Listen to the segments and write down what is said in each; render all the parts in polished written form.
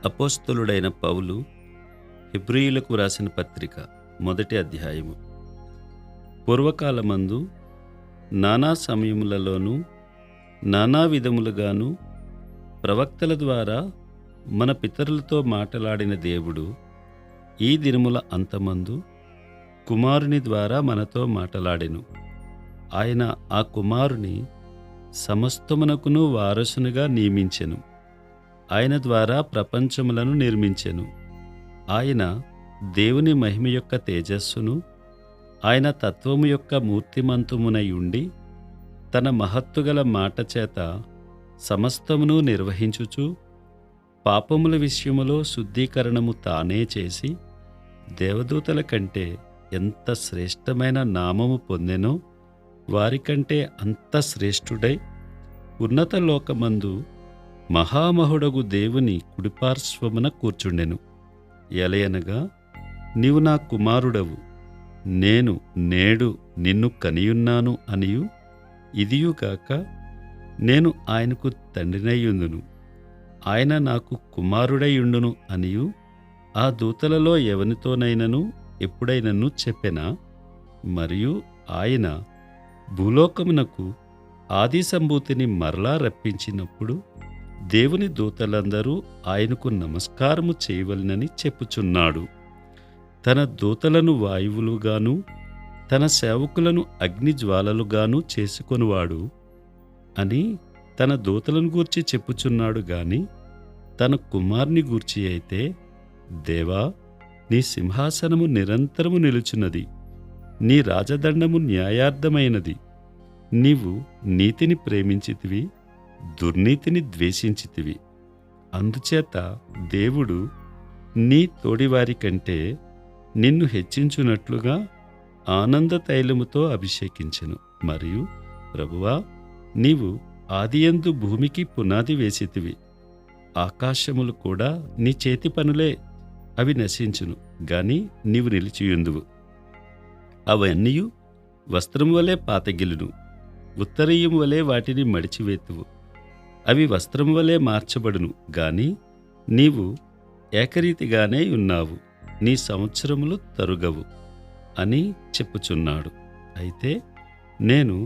అపోస్తలుడైన పౌలు హెబ్రీయులకు రాసిన పత్రిక 1వ అధ్యాయము. పూర్వకాలమందు నానా సమయములలోనూ నానా విధములుగాను ప్రవక్తల ద్వారా మన పితరులతో మాటలాడిన దేవుడు ఈ దినముల అంతమందు కుమారుని ద్వారా మనతో మాటలాడెను. ఆయన ఆ కుమారుని సమస్తమునకును వారసునిగా నియమించెను. ఆయన ద్వారా ప్రపంచములను నిర్మించెను. ఆయన దేవుని మహిమ యొక్క తేజస్సును, ఆయన తత్వము యొక్క మూర్తిమంతమునై ఉండి తన మహత్తుగల మాట చేత సమస్తమును నిర్వహించుచు పాపముల విషయములో శుద్ధీకరణము తానే చేసి దేవదూతల కంటే ఎంత శ్రేష్టమైన నామము పొందెనో వారికంటే అంత శ్రేష్ఠుడై ఉన్నత లోకమందు మహామహుడగు దేవుని కుడిపార్శ్వమున కూర్చుండెను. ఎలయనగా నీవు నా కుమారుడవు, నేను నేడు నిన్ను కనియున్నాను అనియు, ఇదియుగాక నేను ఆయనకు తండ్రినయ్యుందును, ఆయన నాకు కుమారుడైయుండును అనియు ఆ దూతలలో ఎవనితోనైనను ఎప్పుడైనను చెప్పెనా? మరియు ఆయన భూలోకమునకు ఆది సంభూతిని మరలా రప్పించినప్పుడు దేవుని దూతలందరూ ఆయనకు నమస్కారము చేయవలెనని చెప్పుచున్నాడు. తన దూతలను వాయువులుగాను తన సేవకులను అగ్నిజ్వాలలుగాను చేసుకొనువాడు అని తన దూతలను గూర్చి చెప్పుచున్నాడు గాని తన కుమారుని గూర్చి అయితే, దేవా, నీ సింహాసనము నిరంతరము నిలుచున్నది, నీ రాజదండము న్యాయార్థమైనది, నీవు నీతిని ప్రేమించితివి, దుర్నీతిని ద్వేషించితివి. అందుచేత దేవుడు నీ తోడివారి కంటే నిన్ను హెచ్చించునట్లుగా ఆనంద తైలముతో అభిషేకించెను. మరియు ప్రభువా, నీవు ఆదియందు భూమికి పునాది వేసితివి, ఆకాశములు కూడా నీ చేతి పనులే, అవి నశించును గాని నీవు నిలిచియుందువు. అవన్నీయు వస్త్రం వలె పాతగిలును, ఉత్తరీయం వలె వాటిని మడిచివేతువు. అవి వస్త్రం వలె మార్చబడును గాని నీవు ఏకరీతిగానే ఉన్నావు, నీ సంవత్సరములు తరుగవు అని చెప్పుచున్నాడు. అయితే నేను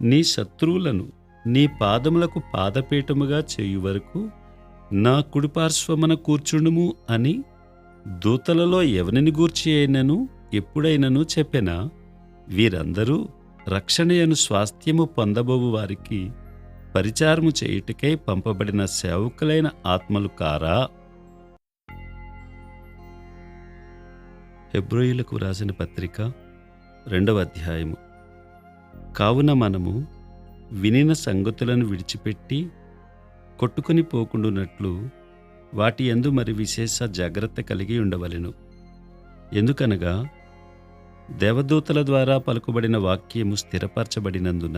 నీ శత్రువులను నీ పాదములకు పాదపీఠముగా చేయు వరకు నా కుడిపార్శ్వమున కూర్చుండుము అని దూతలలో ఎవరిని గూర్చి అయినను ఎప్పుడైనను చెప్పెనా? వీరందరూ రక్షణయను స్వాస్థ్యము పొందబోవు వారికి పరిచారము చేయుటకై పంపబడిన సేవకులైన ఆత్మలు కారా? హెబ్రీయులకు రాసిన పత్రిక 2వ అధ్యాయము. కావున మనము వినిన సంగతులను విడిచిపెట్టి కొట్టుకుని పోకుండునట్లు వాటి యందు మరి విశేష జాగ్రత్త కలిగి ఉండవలెను. ఎందుకనగా దేవదూతల ద్వారా పలుకుబడిన వాక్యము స్థిరపరచబడినందున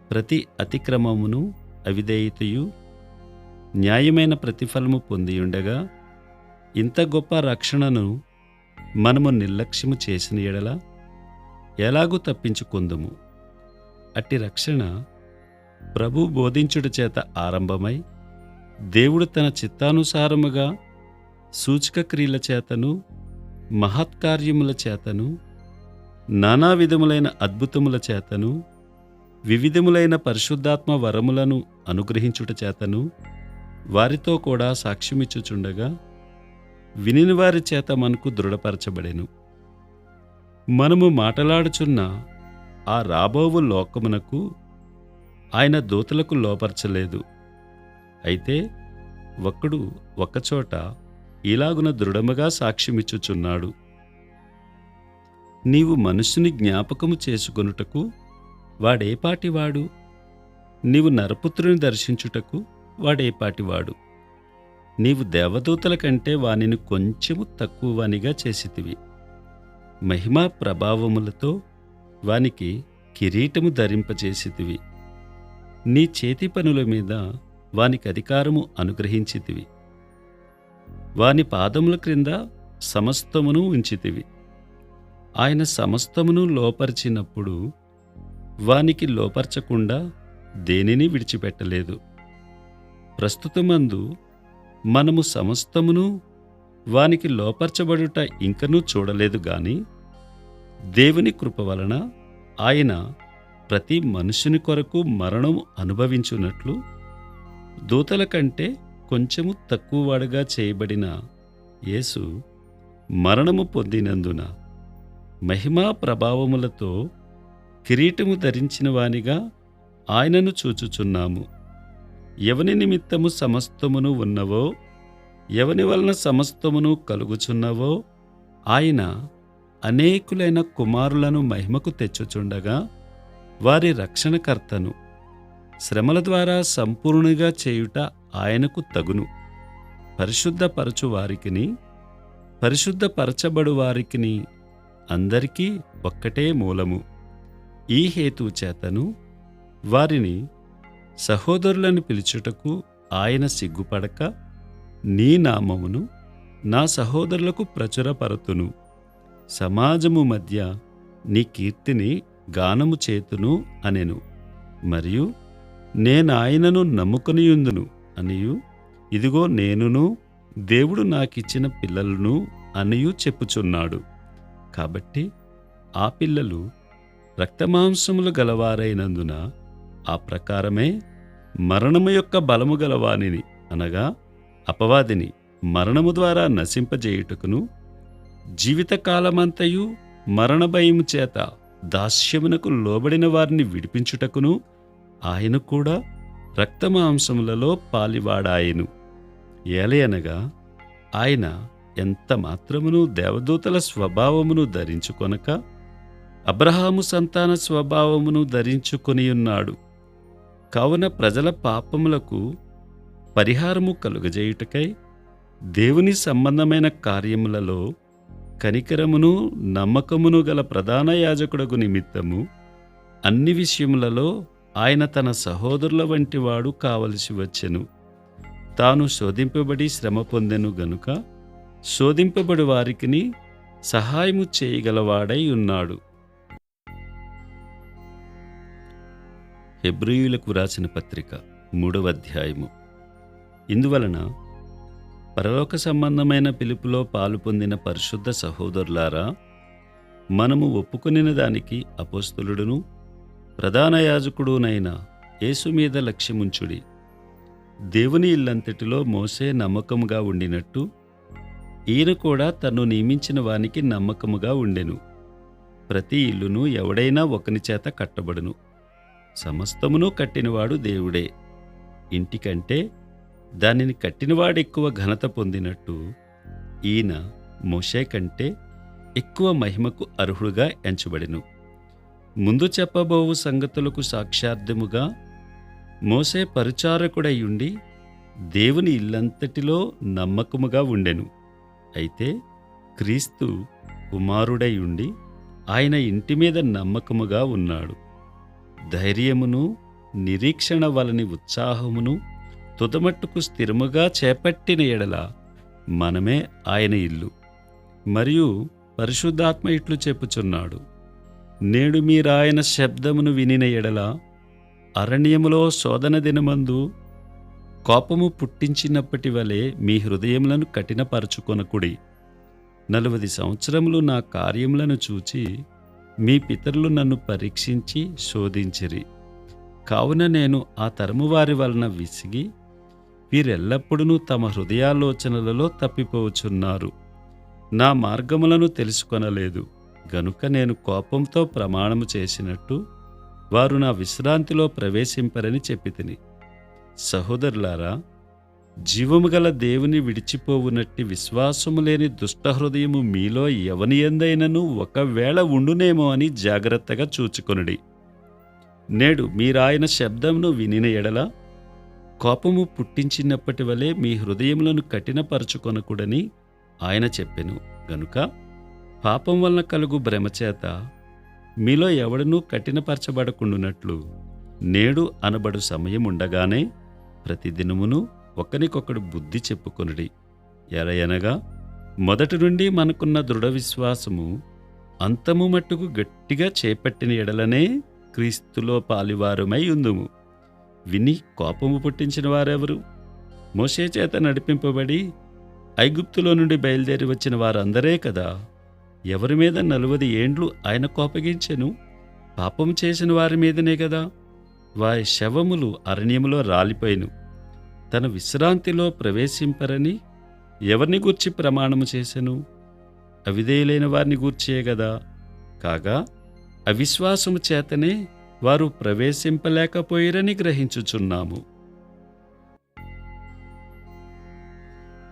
ప్రతి అతిక్రమమును అవిధేయతయు న్యాయమైన ప్రతిఫలము పొందియుండగా, ఇంత గొప్ప రక్షణను మనము నిర్లక్ష్యము చేసిన ఎడల ఎలాగూ తప్పించుకుందుము. అట్టి రక్షణ ప్రభు బోధించుట చేత ఆరంభమై దేవుడు తన చిత్తానుసారముగా సూచక క్రియల చేతను మహత్కార్యముల చేతను నానా విధములైన అద్భుతముల చేతను వివిధములైన పరిశుద్ధాత్మ వరములను అనుగ్రహించుట చేతను వారితో కూడా సాక్ష్యమిచ్చుచుండగా వినిన వారి చేత మనకు దృఢపరచబడెను. మనము మాటలాడుచున్న ఆ రాబోవు లోకమునకు ఆయన దూతలకు లోపరచలేదు. అయితే ఒక్కడు ఒక్కచోట ఇలాగున దృఢముగా సాక్ష్యమిచ్చుచున్నాడు, నీవు మనుష్యుని జ్ఞాపకము చేసుకొనుటకు వాడేపాటివాడు, నీవు నరపుత్రుని దర్శించుటకు వాడేపాటివాడు. నీవు దేవదూతల కంటే వానిని కొంచెము తక్కువనిగా చేసితివి, మహిమా ప్రభావములతో వానికి కిరీటము ధరింపచేసితివి, నీ చేతి పనుల మీద వానికి అధికారము అనుగ్రహించితివి, వాని పాదముల క్రింద సమస్తమును ఉంచితివి. ఆయన సమస్తమును లోపరిచినప్పుడు వానికి లోపర్చకుండా దేనిని విడిచిపెట్టలేదు. ప్రస్తుతమందు మనము సమస్తమును వానికి లోపర్చబడుట ఇంకనూ చూడలేదు గాని దేవుని కృప వలన ఆయన ప్రతి మనుషుని కొరకు మరణం అనుభవించున్నట్లు దూతల కంటే కొంచెము తక్కువవాడుగా చేయబడిన యేసు మరణము పొందినందున మహిమా ప్రభావములతో కిరీటము ధరించిన వానిగా ఆయనను చూచుచున్నాము. ఎవని నిమిత్తము సమస్తమును ఉన్నవో, ఎవని వలన సమస్తమును కలుగుచున్నవో ఆయన అనేకులైన కుమారులను మహిమకు తెచ్చుచుండగా వారి రక్షణకర్తను శ్రమల ద్వారా సంపూర్ణునిగా చేయుట ఆయనకు తగును. పరిశుద్ధపరచు వారికిని పరిశుద్ధపరచబడు వారికిని అందరికీ ఒక్కటే మూలము. ఈ హేతువు చేతను వారిని సహోదరులను పిలుచుటకు ఆయన సిగ్గుపడక నీ నామమును నా సహోదరులకు ప్రచురపరతును. సమాజము మధ్య నీ కీర్తిని గానము చేతును అనెను. మరియు నేనాయనను నమ్ముకొనియుందును అనియు, ఇదిగో నేనును దేవుడు నాకిచ్చిన పిల్లలను అనియు చెప్పుచున్నాడు. కాబట్టి ఆ పిల్లలు రక్తమాంసములు గలవారైనందున ఆ ప్రకారమే మరణము యొక్క బలము గలవానిని, అనగా అపవాదిని మరణము ద్వారా నశింపజేయుటకును, జీవితకాలమంతయు మరణ భయము చేత దాస్యమునకు లోబడిన వారిని విడిపించుటకును ఆయన కూడా రక్తమాంసములలో పాలివాడాయెను. ఏలయనగా ఆయన ఎంత మాత్రమును దేవదూతల స్వభావమును ధరించుకొనక అబ్రహాము సంతాన స్వభావమును ధరించుకొనియున్నాడు. కావున ప్రజల పాపములకు పరిహారము కలుగజేయుటకై దేవుని సంబంధమైన కార్యములలో కనికరమును నమ్మకమును గల ప్రధాన యాజకుడగు నిమిత్తము అన్ని విషయములలో ఆయన తన సహోదరుల వంటివాడు కావలసి వచ్చెను. తాను శోధింపబడి శ్రమ పొందెను గనుక శోధింపబడి వారికిని సహాయము చేయగలవాడై ఉన్నాడు. హెబ్రీయులకు రాసిన పత్రిక 3వ అధ్యాయము. ఇందువలన పరలోక సంబంధమైన పిలుపులో పాలు పొందిన పరిశుద్ధ సహోదరులారా, మనము ఒప్పుకొనిన దానికి అపోస్తలుడును ప్రధాన యాజకుడునైన యేసు మీద లక్ష్యముంచుడి. దేవుని ఇల్లంతటిలో మోసే నమ్మకముగా ఉండినట్టు ఈయన కూడా తన్ను నియమించిన వానికి నమ్మకముగా ఉండెను. ప్రతి ఇల్లును ఎవడైనా ఒకని చేత కట్టబడును, సమస్తమును కట్టినవాడు దేవుడే. ఇంటికంటే దానిని కట్టినవాడెక్కువ ఘనత పొందినట్టు ఈయన మోషే కంటే ఎక్కువ మహిమకు అర్హుడుగా ఎంచబడెను. ముందు చెప్పబోవు సంగతులకు సాక్షార్థముగా మోసే పరిచారకుడయ్యుండి దేవుని ఇల్లంతటిలో నమ్మకముగా ఉండెను. అయితే క్రీస్తు కుమారుడయ్యుండి ఆయన ఇంటి మీద నమ్మకముగా ఉన్నాడు. ధైర్యమును నిరీక్షణ వలని ఉత్సాహమును తుదమట్టుకు స్థిరముగా చేపట్టిన ఎడల మనమే ఆయన ఇల్లు. మరియు పరిశుద్ధాత్మ ఇట్లు చెప్పుచున్నాడు, నేడు మీరాయన శబ్దమును వినిన ఎడల అరణ్యములో శోధన దినమందు కోపము పుట్టించినప్పటి వలె మీ హృదయములను కఠినపరచుకొనకుడి. 40 సంవత్సరములు నా కార్యములను చూచి మీ పితరులు నన్ను పరీక్షించి శోధించిరి. కావున నేను ఆ తరము వారి వలన విసిగి వీరెల్లప్పుడూ తమ హృదయాలోచనలలో తప్పిపోవచున్నారు. నా మార్గములను తెలుసుకొనలేదు గనుక నేను కోపంతో ప్రమాణము చేసినట్టు వారు నా విశ్రాంతిలో ప్రవేశింపరని చెప్పితిని. సహోదరులారా, జీవము గల దేవుని విడిచిపోవునట్టి విశ్వాసము లేని దుష్టహృదయము మీలో ఎవని యందైనను ఒకవేళ ఉండునేమో అని జాగ్రత్తగా చూచుకొనుడి. నేడు మీరాయన శబ్దమును వినిన ఎడల కోపము పుట్టించినప్పటి వలె మీ హృదయములను కఠినపరచుకొనకూడని ఆయన చెప్పెను గనుక పాపం వలన కలుగు భ్రమచేత మీలో ఎవడనూ కఠినపరచబడకుండునట్లు నేడు అనబడు సమయముండగానే ప్రతిదినమును ఒకనికొకడు బుద్ధి చెప్పుకొనుడి. ఎలయనగా మొదటి నుండి మనకున్న దృఢ విశ్వాసము అంతము మట్టుకు గట్టిగా చేపట్టిన ఎడలనే క్రీస్తులో పాలివారమై ఉందుము. విని కోపము పుట్టించిన వారెవరు? మోషే చేత నడిపింపబడి ఐగుప్తులో నుండి బయలుదేరి వచ్చిన వారందరే కదా. ఎవరి మీద 40 ఏండ్లు ఆయన కోపగించెను? పాపం చేసిన వారి మీదనే గదా. వారి శవములు అరణ్యములో రాలిపోయిను. తన విశ్రాంతిలో ప్రవేశింపరని ఎవరిని గూర్చి ప్రమాణము చేసెను? అవిధేయులైన వారిని గూర్చియే గదా. కాగా అవిశ్వాసము చేతనే వారు ప్రవేశింపలేకపోయిరని గ్రహించుచున్నాము.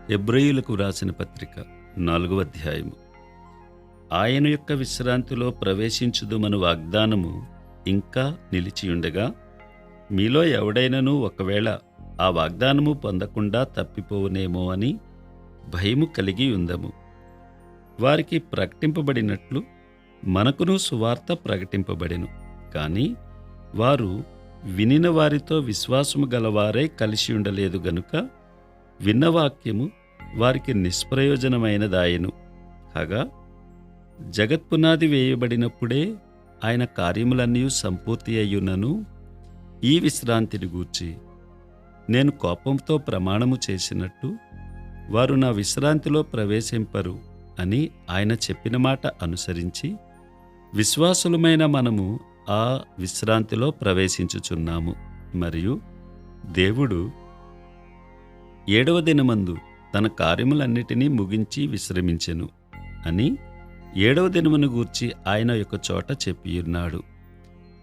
హెబ్రీయులకు వ్రాసిన పత్రిక 4వ అధ్యాయము. ఆయన యొక్క విశ్రాంతిలో ప్రవేశించుదుమను వాగ్దానము ఇంకా నిలిచియుండగా, మీలో ఎవడైనను ఒకవేళ ఆ వాగ్దానము పొందకుండా తప్పిపోవునేమో అని భయము కలిగి ఉందము. వారికి ప్రకటింపబడినట్లు మనకును సువార్త ప్రకటింపబడెను. కాని వారు వినిన వారితో విశ్వాసము గలవారై కలిసి ఉండలేదు గనుక విన్న వాక్యము వారికి నిష్ప్రయోజనమైనదాయెను. కాగా జగత్పునాది వేయబడినప్పుడే ఆయన కార్యములన్నీ సంపూర్తి అయ్యున్నను ఈ విశ్రాంతిని గూర్చి నేను కోపంతో ప్రమాణము చేసినట్టు వారు నా విశ్రాంతిలో ప్రవేశింపరు అని ఆయన చెప్పిన మాట అనుసరించి విశ్వాసులమైన మనము ఆ విశ్రాంతిలో ప్రవేశించుచున్నాము. మరియు దేవుడు 7వ దినమందు తన కార్యములన్నిటినీ ముగించి విశ్రమించెను అని 7వ దినమును గూర్చి ఆయన యొక్క చోట చెప్పియున్నాడు.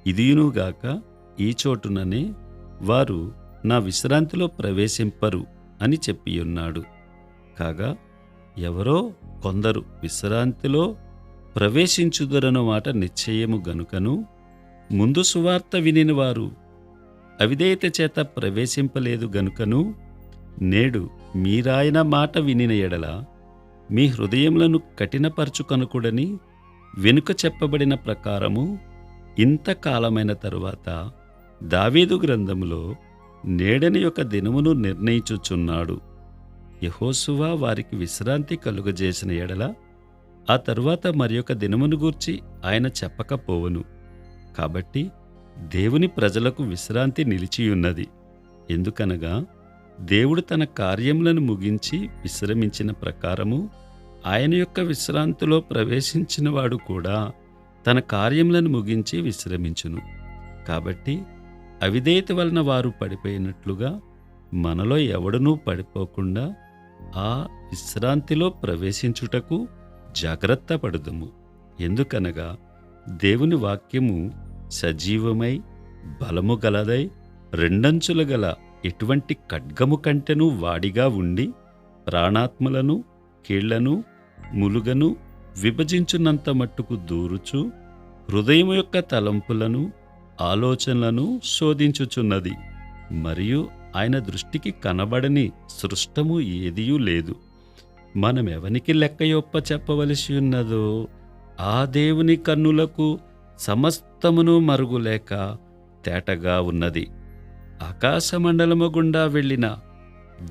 ఇదియునుగాక ఈ చోటుననే వారు నా విశ్రాంతిలో ప్రవేశింపరు అని చెప్పియున్నాడు. కాగా ఎవరో కొందరు విశ్రాంతిలో ప్రవేశించుదురన్న మాట నిశ్చయము గనుకను ముందు సువార్త వినిన వారు అవిధేయత చేత ప్రవేశింపలేదు గనుకను నేడు మీరాయన మాట వినిన ఎడల మీ హృదయములను కఠినపరచుకొనకూడని వెనుక చెప్పబడిన ప్రకారము ఇంతకాలమైన తరువాత దావీదు గ్రంథములో నేడని యొక్క దినమును నిర్ణయించుచున్నాడు. యెహోషువ వారికి విశ్రాంతి కలుగజేసిన ఎడల ఆ తరువాత మరియొక దినమును గూర్చి ఆయన చెప్పకపోవను. కాబట్టి దేవుని ప్రజలకు విశ్రాంతి నిలిచియున్నది. ఎందుకనగా దేవుడు తన కార్యములను ముగించి విశ్రమించిన ప్రకారము ఆయన యొక్క విశ్రాంతిలో ప్రవేశించినవాడు కూడా తన కార్యములను ముగించి విశ్రమించును. కాబట్టి అవిధేయత వలన వారు పడిపోయినట్లుగా మనలో ఎవడనూ పడిపోకుండా ఆ విశ్రాంతిలో ప్రవేశించుటకు జాగ్రత్త పడుదుము. ఎందుకనగా దేవుని వాక్యము సజీవమై బలము గలదై రెండంచుల గల ఎటువంటి ఖడ్గము కంటెను వాడిగా ఉండి ప్రాణాత్మలను కీళ్లను ములుగను విభజించున్నంత మట్టుకు దూరుచు హృదయం యొక్క తలంపులను ఆలోచనలను శోధించుచున్నది. మరియు ఆయన దృష్టికి కనబడని సృష్టము ఏదియూ లేదు. మనమెవనికి లెక్కయొప్ప చెప్పవలసి ఉన్నదో ఆ దేవుని కన్నులకు సమస్తమును మరుగులేక తేటగా ఉన్నది. ఆకాశమండలము గుండా వెళ్ళిన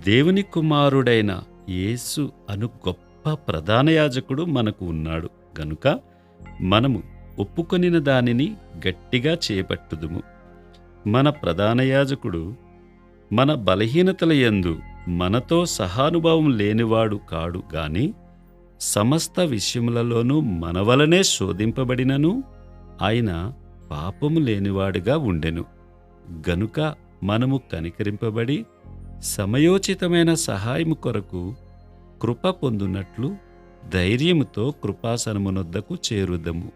దేవుని కుమారుడైన యేసు అను గొప్ప ప్రధాన యాజకుడు మనకు ఉన్నాడు గనుక మనము ఒప్పుకొనిన దానిని గట్టిగా చేపట్టుదుము. మన ప్రధాన యాజకుడు మన బలహీనతల యందు మనతో సహానుభావం లేనివాడు కాడు గాని సమస్త విషయములలోనూ మన వలనే శోధింపబడినను ఆయన పాపము లేనివాడుగా ఉండెను. గనుక మనము కనికరింపబడి సమయోచితమైన సహాయము కొరకు కృప పొందునట్లు ధైర్యముతో కృపాసనమునొద్దకు చేరుదము.